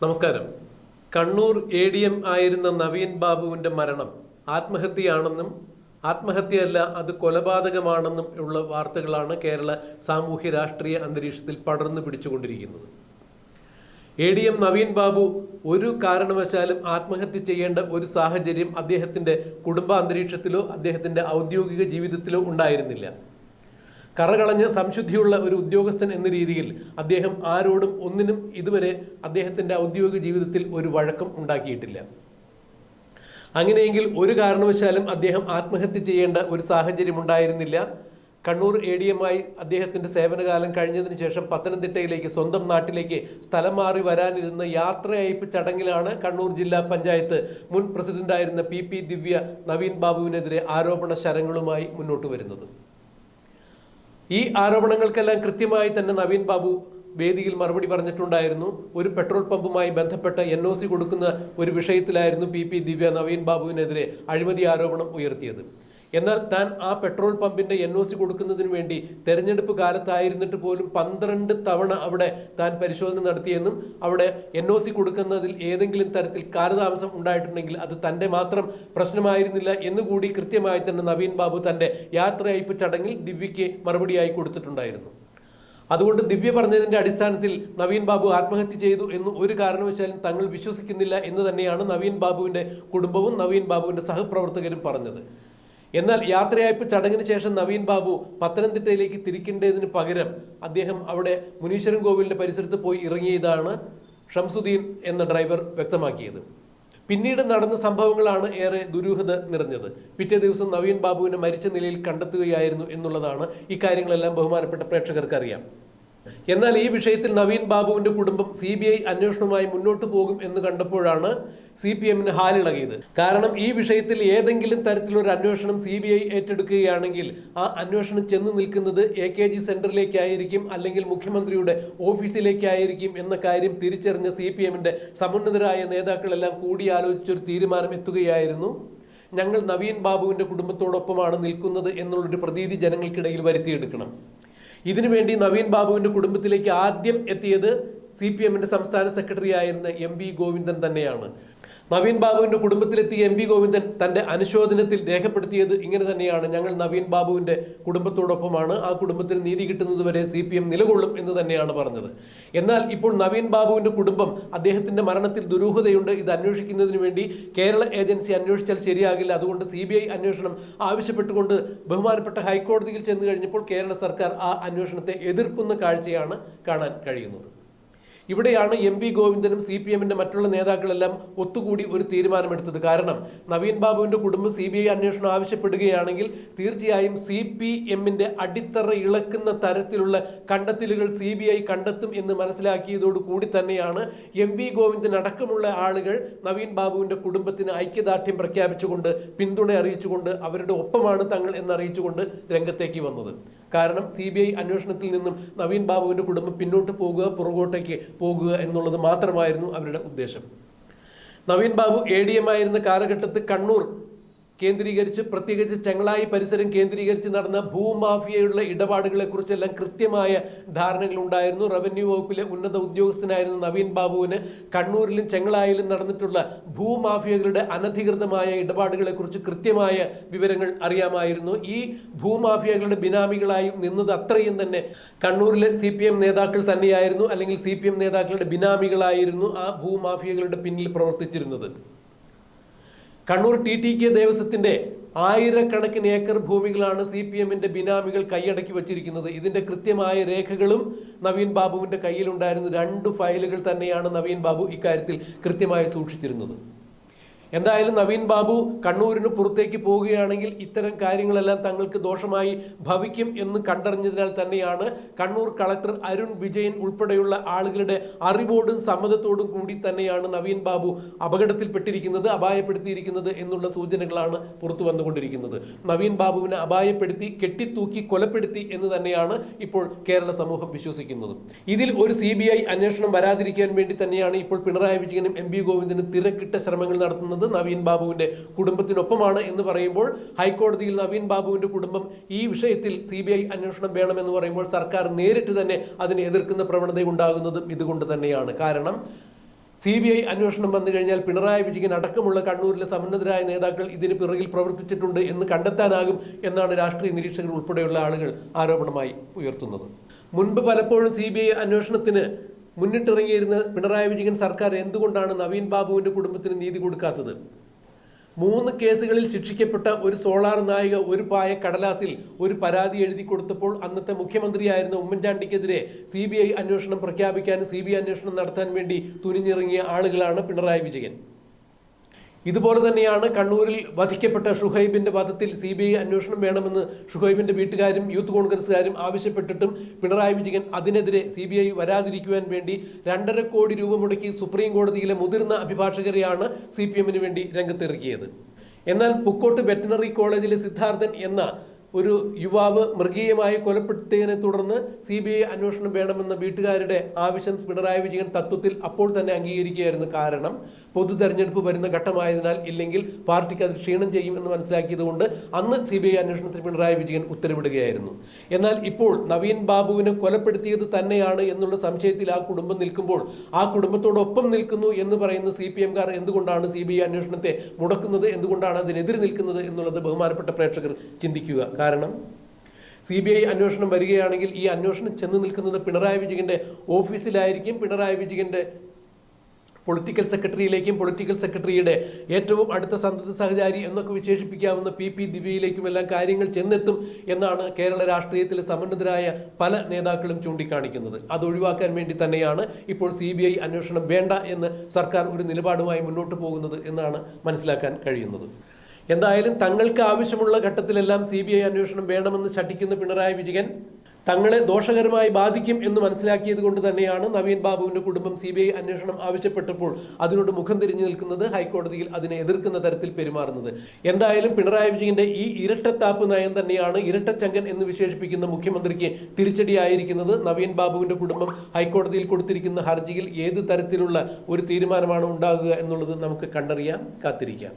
നമസ്കാരം. കണ്ണൂർ ADM ആയിരുന്ന നവീൻ ബാബുവിൻ്റെ മരണം ആത്മഹത്യയാണെന്നും ആത്മഹത്യയല്ല അത് കൊലപാതകമാണെന്നും ഉള്ള വാർത്തകളാണ് കേരള സാമൂഹ്യ രാഷ്ട്രീയ അന്തരീക്ഷത്തിൽ പടർന്നു പിടിച്ചുകൊണ്ടിരിക്കുന്നത്. ADM നവീൻ ബാബു ഒരു കാരണവശാലും ആത്മഹത്യ ചെയ്യേണ്ട ഒരു സാഹചര്യം അദ്ദേഹത്തിൻ്റെ കുടുംബാന്തരീക്ഷത്തിലോ അദ്ദേഹത്തിൻ്റെ ഔദ്യോഗിക ജീവിതത്തിലോ ഉണ്ടായിരുന്നില്ല. കറകളഞ്ഞ സംശുദ്ധിയുള്ള ഒരു ഉദ്യോഗസ്ഥൻ എന്ന രീതിയിൽ അദ്ദേഹം ആരോടും ഒന്നിനും ഇതുവരെ അദ്ദേഹത്തിൻ്റെ ഔദ്യോഗിക ജീവിതത്തിൽ ഒരു വഴക്കം ഉണ്ടാക്കിയിട്ടില്ല. അങ്ങനെയെങ്കിൽ ഒരു കാരണവശാലും അദ്ദേഹം ആത്മഹത്യ ചെയ്യേണ്ട ഒരു സാഹചര്യം ഉണ്ടായിരുന്നില്ല. കണ്ണൂർ ADM-ആയി അദ്ദേഹത്തിൻ്റെ സേവനകാലം കഴിഞ്ഞതിന് ശേഷം പത്തനംതിട്ടയിലേക്ക് സ്വന്തം നാട്ടിലേക്ക് സ്ഥലം മാറി വരാനിരുന്ന യാത്രയയപ്പ് ചടങ്ങിലാണ് കണ്ണൂർ ജില്ലാ പഞ്ചായത്ത് മുൻ പ്രസിഡന്റായിരുന്ന PP ദിവ്യ നവീൻ ബാബുവിനെതിരെ ആരോപണ ശരങ്ങളുമായി മുന്നോട്ട് വരുന്നത്. ഈ ആരോപണങ്ങൾക്കെല്ലാം കൃത്യമായി തന്നെ നവീൻ ബാബു വേദിയിൽ മറുപടി പറഞ്ഞിട്ടുണ്ടായിരുന്നു. ഒരു പെട്രോൾ പമ്പുമായി ബന്ധപ്പെട്ട NOC കൊടുക്കുന്ന ഒരു വിഷയത്തിലായിരുന്നു PP ദിവ്യ നവീൻ ബാബുവിനെതിരെ അഴിമതി ആരോപണം ഉയർത്തിയത്. എന്നാൽ താൻ ആ പെട്രോൾ പമ്പിൻ്റെ NOC കൊടുക്കുന്നതിന് വേണ്ടി തെരഞ്ഞെടുപ്പ് കാലത്തായിരുന്നിട്ട് പോലും 12 തവണ അവിടെ താൻ പരിശോധന നടത്തിയെന്നും അവിടെ NOC കൊടുക്കുന്നതിൽ ഏതെങ്കിലും തരത്തിൽ കാലതാമസം ഉണ്ടായിട്ടുണ്ടെങ്കിൽ അത് തൻ്റെ മാത്രം പ്രശ്നമായിരുന്നില്ല എന്നുകൂടി കൃത്യമായി തന്നെ നവീൻ ബാബു തൻ്റെ യാത്രയയപ്പ് ചടങ്ങിൽ ദിവ്യയ്ക്ക് മറുപടിയായി കൊടുത്തിട്ടുണ്ടായിരുന്നു. അതുകൊണ്ട് ദിവ്യ പറഞ്ഞതിൻ്റെ അടിസ്ഥാനത്തിൽ നവീൻ ബാബു ആത്മഹത്യ ചെയ്തു എന്ന് ഒരു കാരണവശാലും തങ്ങൾ വിശ്വസിക്കുന്നില്ല എന്ന് തന്നെയാണ് നവീൻ ബാബുവിൻ്റെ കുടുംബവും നവീൻ ബാബുവിൻ്റെ സഹപ്രവർത്തകരും പറഞ്ഞത്. എന്നാൽ യാത്രയയപ്പ് ചടങ്ങിന് ശേഷം നവീൻ ബാബു പത്തനംതിട്ടയിലേക്ക് തിരിക്കേണ്ടതിന് പകരം അദ്ദേഹം അവിടെ മുനീശ്വരൻ കോവിലിൻ്റെ പരിസരത്ത് പോയി ഇറങ്ങിയതാണ് ഷംസുദ്ദീൻ എന്ന ഡ്രൈവർ വ്യക്തമാക്കിയത്. പിന്നീട് നടന്ന സംഭവങ്ങളാണ് ഏറെ ദുരൂഹത നിറഞ്ഞത്. പിറ്റേ ദിവസം നവീൻ ബാബുവിനെ മരിച്ച നിലയിൽ കണ്ടെത്തുകയായിരുന്നു എന്നുള്ളതാണ്. ഇക്കാര്യങ്ങളെല്ലാം ബഹുമാനപ്പെട്ട പ്രേക്ഷകർക്ക് അറിയാം. എന്നാൽ ഈ വിഷയത്തിൽ നവീൻ ബാബുവിൻ്റെ കുടുംബം CBI അന്വേഷണവുമായി മുന്നോട്ട് പോകും എന്ന് കണ്ടപ്പോഴാണ് CPM-ന് ഹാലിളകിയത്. കാരണം ഈ വിഷയത്തിൽ ഏതെങ്കിലും തരത്തിലൊരു അന്വേഷണം CBI ഏറ്റെടുക്കുകയാണെങ്കിൽ ആ അന്വേഷണം ചെന്ന് നിൽക്കുന്നത് AKG സെന്ററിലേക്കായിരിക്കും, അല്ലെങ്കിൽ മുഖ്യമന്ത്രിയുടെ ഓഫീസിലേക്കായിരിക്കും എന്ന കാര്യം തിരിച്ചറിഞ്ഞ CPM-ന്റെ സമുന്നതരായ നേതാക്കളെല്ലാം കൂടിയാലോചിച്ചൊരു തീരുമാനം എത്തുകയായിരുന്നു. ഞങ്ങൾ നവീൻ ബാബുവിൻ്റെ കുടുംബത്തോടൊപ്പമാണ് നിൽക്കുന്നത് എന്നുള്ളൊരു പ്രതീതി ജനങ്ങൾക്കിടയിൽ വരുത്തിയെടുക്കണം. ഇതിനുവേണ്ടി നവീൻ ബാബുവിൻ്റെ കുടുംബത്തിലേക്ക് ആദ്യം എത്തിയത് CPM-ന്റെ സംസ്ഥാന സെക്രട്ടറി ആയിരുന്ന MV ഗോവിന്ദൻ തന്നെയാണ്. നവീൻ ബാബുവിൻ്റെ കുടുംബത്തിലെത്തിയ MV ഗോവിന്ദൻ തൻ്റെ അനുശോചനത്തിൽ രേഖപ്പെടുത്തിയത് ഇങ്ങനെ തന്നെയാണ്: ഞങ്ങൾ നവീൻ ബാബുവിൻ്റെ കുടുംബത്തോടൊപ്പമാണ്, ആ കുടുംബത്തിന് നീതി കിട്ടുന്നതുവരെ CPM നിലകൊള്ളും എന്ന് തന്നെയാണ് പറഞ്ഞത്. എന്നാൽ ഇപ്പോൾ നവീൻ ബാബുവിൻ്റെ കുടുംബം അദ്ദേഹത്തിൻ്റെ മരണത്തിൽ ദുരൂഹതയുണ്ട്, ഇത് അന്വേഷിക്കുന്നതിന് വേണ്ടി കേരള ഏജൻസി അന്വേഷിച്ചാൽ ശരിയാകില്ല, അതുകൊണ്ട് CBI അന്വേഷണം ആവശ്യപ്പെട്ടുകൊണ്ട് ബഹുമാനപ്പെട്ട ഹൈക്കോടതിയിൽ ചെന്ന് കഴിഞ്ഞപ്പോൾ കേരള സർക്കാർ ആ അന്വേഷണത്തെ എതിർക്കുന്ന കാഴ്ചയാണ് കാണാൻ കഴിയുന്നത്. ഇവിടെയാണ് MV ഗോവിന്ദനും CPM-ന്റെ മറ്റുള്ള നേതാക്കളെല്ലാം ഒത്തുകൂടി ഒരു തീരുമാനമെടുത്തത്. കാരണം നവീൻ ബാബുവിൻ്റെ കുടുംബം CBI അന്വേഷണം ആവശ്യപ്പെടുകയാണെങ്കിൽ തീർച്ചയായും CPM-ന്റെ അടിത്തറ ഇളക്കുന്ന തരത്തിലുള്ള കണ്ടെത്തലുകൾ CBI കണ്ടെത്തും എന്ന് മനസ്സിലാക്കിയതോടു കൂടി തന്നെയാണ് MV ഗോവിന്ദൻ അടക്കമുള്ള ആളുകൾ നവീൻ ബാബുവിൻ്റെ കുടുംബത്തിന് ഐക്യദാർഢ്യം പ്രഖ്യാപിച്ചുകൊണ്ട് പിന്തുണ അറിയിച്ചുകൊണ്ട് അവരുടെ ഒപ്പമാണ് തങ്ങൾ എന്നറിയിച്ചുകൊണ്ട് രംഗത്തേക്ക് വന്നത്. കാരണം CBI അന്വേഷണത്തിൽ നിന്നും നവീൻ ബാബുവിൻ്റെ കുടുംബം പിന്നോട്ട് പോകുക, പുറകോട്ടേക്ക് പോകുക എന്നുള്ളത് മാത്രമായിരുന്നു അവരുടെ ഉദ്ദേശം. നവീൻ ബാബു ADM ആയിരുന്ന കാലഘട്ടത്തിൽ കണ്ണൂർ കേന്ദ്രീകരിച്ച്, പ്രത്യേകിച്ച് ചെങ്ങളായി പരിസരം കേന്ദ്രീകരിച്ച് നടന്ന ഭൂമാഫിയയുള്ള ഇടപാടുകളെക്കുറിച്ചെല്ലാം കൃത്യമായ ധാരണകൾ ഉണ്ടായിരുന്നു. റവന്യൂ വകുപ്പിലെ ഉന്നത ഉദ്യോഗസ്ഥനായിരുന്ന നവീൻ ബാബുവിന് കണ്ണൂരിലും ചെങ്ങളായിലും നടന്നിട്ടുള്ള ഭൂമാഫിയകളുടെ അനധികൃതമായ ഇടപാടുകളെക്കുറിച്ച് കൃത്യമായ വിവരങ്ങൾ അറിയാമായിരുന്നു. ഈ ഭൂമാഫിയകളുടെ ബിനാമികളായി നിന്നത് അത്രയും തന്നെ കണ്ണൂരിലെ CPM നേതാക്കൾ തന്നെയായിരുന്നു, അല്ലെങ്കിൽ CPM നേതാക്കളുടെ ബിനാമികളായിരുന്നു ആ ഭൂമാഫിയകളുടെ പിന്നിൽ പ്രവർത്തിച്ചിരുന്നത്. കണ്ണൂർ TTK ദേവസ്വത്തിൻ്റെ ആയിരക്കണക്കിന് ഏക്കർ ഭൂമികളാണ് CPM-ന്റെ ബിനാമികൾ കൈയടക്കി വച്ചിരിക്കുന്നത്. ഇതിൻ്റെ കൃത്യമായ രേഖകളും നവീൻ ബാബുവിൻ്റെ കയ്യിലുണ്ടായിരുന്നു. 2 ഫയലുകൾ തന്നെയാണ് നവീൻ ബാബു ഇക്കാര്യത്തിൽ കൃത്യമായി സൂക്ഷിച്ചിരുന്നത്. എന്തായാലും നവീൻ ബാബു കണ്ണൂരിന് പുറത്തേക്ക് പോവുകയാണെങ്കിൽ ഇത്തരം കാര്യങ്ങളെല്ലാം തങ്ങൾക്ക് ദോഷമായി ഭവിക്കും എന്ന് കണ്ടറിഞ്ഞതിനാൽ തന്നെയാണ് കണ്ണൂർ കളക്ടർ അരുൺ വിജയൻ ഉൾപ്പെടെയുള്ള ആളുകളുടെ അറിവോടും സമ്മതത്തോടും കൂടി തന്നെയാണ് നവീൻ ബാബു അപകടത്തിൽപ്പെട്ടിരിക്കുന്നത്, അപായപ്പെടുത്തിയിരിക്കുന്നത് എന്നുള്ള സൂചനകളാണ് പുറത്തു വന്നുകൊണ്ടിരിക്കുന്നത്. നവീൻ ബാബുവിനെ അപായപ്പെടുത്തി, കെട്ടിത്തൂക്കി കൊലപ്പെടുത്തി എന്ന് തന്നെയാണ് ഇപ്പോൾ കേരള സമൂഹം വിശ്വസിക്കുന്നത്. ഇതിൽ ഒരു CBI അന്വേഷണം വരാതിരിക്കാൻ വേണ്ടി തന്നെയാണ് ഇപ്പോൾ പിണറായി വിജയനും MV ഗോവിന്ദനും തിരക്കിട്ട ശ്രമങ്ങൾ നടത്തുന്നത്. നവീൻ ബാബുവിൻ്റെ കുടുംബത്തിനൊപ്പമാണ് എന്ന് പറയുമ്പോൾ ഹൈക്കോടതിയിൽ നവീൻ ബാബുവിൻ്റെ കുടുംബം ഈ വിഷയത്തിൽ CBI അന്വേഷണം വേണമെന്ന് പറയുമ്പോൾ സർക്കാർ നേരിട്ട് തന്നെ അതിനെ എതിർക്കുന്ന പ്രവണത ഉണ്ടാകുന്നതും ഇതുകൊണ്ട് തന്നെയാണ്. കാരണം CBI അന്വേഷണം വന്നു കഴിഞ്ഞാൽ പിണറായി വിജയൻ അടക്കമുള്ള കണ്ണൂരിലെ സമുന്നതരായ നേതാക്കൾ ഇതിന് പിറകിൽ പ്രവർത്തിച്ചിട്ടുണ്ട് എന്ന് കണ്ടെത്താനാകും എന്നാണ് രാഷ്ട്രീയ നിരീക്ഷകർ ഉൾപ്പെടെയുള്ള ആളുകൾ ആരോപണമായി ഉയർത്തുന്നത്. മുൻപ് പലപ്പോഴും CBI അന്വേഷണത്തിന് മുന്നിട്ടിറങ്ങിയിരുന്ന പിണറായി വിജയൻ സർക്കാർ എന്തുകൊണ്ടാണ് നവീൻ ബാബുവിന്റെ കുടുംബത്തിന് നീതി കൊടുക്കാത്തത്? 3 കേസുകളിൽ ശിക്ഷിക്കപ്പെട്ട ഒരു സോളാർ നായിക ഒരു പായ കടലാസിൽ ഒരു പരാതി എഴുതി കൊടുത്തപ്പോൾ അന്നത്തെ മുഖ്യമന്ത്രിയായിരുന്ന ഉമ്മൻചാണ്ടിക്കെതിരെ CBI അന്വേഷണം പ്രഖ്യാപിക്കാനും CBI അന്വേഷണം നടത്താൻ വേണ്ടി തുനിഞ്ഞിറങ്ങിയ ആളുകളാണ് പിണറായി വിജയൻ. ഇതുപോലെ തന്നെയാണ് കണ്ണൂരിൽ വധിക്കപ്പെട്ട ഷുഹൈബിന്റെ വധത്തിൽ CBI അന്വേഷണം വേണമെന്ന് ഷുഹൈബിന്റെ വീട്ടുകാരും യൂത്ത് കോൺഗ്രസ്സുകാരും ആവശ്യപ്പെട്ടിട്ടും പിണറായി വിജയൻ അതിനെതിരെ CBI വരാതിരിക്കുവാൻ വേണ്ടി 2.5 കോടി രൂപ മുടക്കി സുപ്രീം കോടതിയിലെ മുതിർന്ന അഭിഭാഷകരെയാണ് CPM-ന് വേണ്ടി രംഗത്തിറക്കിയത്. എന്നാൽ പുക്കോട്ട് വെറ്ററിനറി കോളേജിലെ സിദ്ധാർത്ഥൻ എന്ന ഒരു യുവാവ് മൃഗീയമായി കൊലപ്പെടുത്തിയതിനെ തുടർന്ന് CBI അന്വേഷണം വേണമെന്ന വീട്ടുകാരുടെ ആവശ്യം പിണറായി വിജയൻ തത്വത്തിൽ അപ്പോൾ തന്നെ അംഗീകരിക്കുകയായിരുന്നു. കാരണം പൊതു തെരഞ്ഞെടുപ്പ് വരുന്ന ഘട്ടമായതിനാൽ ഇല്ലെങ്കിൽ പാർട്ടിക്ക് അത് ക്ഷീണം ചെയ്യും എന്ന് മനസ്സിലാക്കിയതുകൊണ്ട് അന്ന് CBI അന്വേഷണത്തിന് പിണറായി വിജയൻ ഉത്തരവിടുകയായിരുന്നു. എന്നാൽ ഇപ്പോൾ നവീൻ ബാബുവിനെ കൊലപ്പെടുത്തിയത് തന്നെയാണ് എന്നുള്ള സംശയത്തിൽ ആ കുടുംബം നിൽക്കുമ്പോൾ ആ കുടുംബത്തോടൊപ്പം നിൽക്കുന്നു എന്ന് പറയുന്ന CPM-കാർ എന്തുകൊണ്ടാണ് CBI അന്വേഷണത്തെ മുടക്കുന്നത്, എന്തുകൊണ്ടാണ് അതിനെതിരെ നിൽക്കുന്നത് എന്നുള്ളത് ബഹുമാനപ്പെട്ട പ്രേക്ഷകർ ചിന്തിക്കുക. കാരണം CBI അന്വേഷണം വരികയാണെങ്കിൽ ഈ അന്വേഷണം ചെന്ന് നിൽക്കുന്നത് പിണറായി വിജയന്റെ ഓഫീസിലായിരിക്കും. പിണറായി വിജയന്റെ പൊളിറ്റിക്കൽ സെക്രട്ടറിയിലേക്കും പൊളിറ്റിക്കൽ സെക്രട്ടറിയുടെ ഏറ്റവും അടുത്ത സന്തത സഹചാരി എന്നൊക്കെ വിശേഷിപ്പിക്കാവുന്ന PP ദിവ്യയിലേക്കും എല്ലാം കാര്യങ്ങൾ ചെന്നെത്തും എന്നാണ് കേരള രാഷ്ട്രീയത്തിലെ സമുന്നതരായ പല നേതാക്കളും ചൂണ്ടിക്കാണിക്കുന്നത്. അത് ഒഴിവാക്കാൻ വേണ്ടി തന്നെയാണ് ഇപ്പോൾ CBI അന്വേഷണം വേണ്ട എന്ന് സർക്കാർ ഒരു നിലപാടുമായി മുന്നോട്ട് പോകുന്നത് എന്നാണ് മനസ്സിലാക്കാൻ കഴിയുന്നത്. എന്തായാലും തങ്ങൾക്ക് ആവശ്യമുള്ള ഘട്ടത്തിലെല്ലാം CBI അന്വേഷണം വേണമെന്ന് ശഠിക്കുന്ന പിണറായി വിജയൻ തങ്ങളെ ദോഷകരമായി ബാധിക്കും എന്ന് മനസ്സിലാക്കിയത് കൊണ്ട് തന്നെയാണ് നവീൻ ബാബുവിന്റെ കുടുംബം CBI അന്വേഷണം ആവശ്യപ്പെട്ടപ്പോൾ അതിനോട് മുഖം തിരിഞ്ഞു നിൽക്കുന്നത്, ഹൈക്കോടതിയിൽ അതിനെ എതിർക്കുന്ന തരത്തിൽ പെരുമാറുന്നത്. എന്തായാലും പിണറായി വിജയന്റെ ഈ ഇരട്ടത്താപ്പ് നയം തന്നെയാണ് ഇരട്ടച്ചങ്കൻ എന്ന് വിശേഷിപ്പിക്കുന്ന മുഖ്യമന്ത്രിക്ക് തിരിച്ചടിയായിരിക്കുന്നത്. നവീൻ ബാബുവിന്റെ കുടുംബം ഹൈക്കോടതിയിൽ കൊടുത്തിരിക്കുന്ന ഹർജിയിൽ ഏത് തരത്തിലുള്ള ഒരു തീരുമാനമാണ് ഉണ്ടാകുക എന്നുള്ളത് നമുക്ക് കണ്ടറിയാം, കാത്തിരിക്കാം.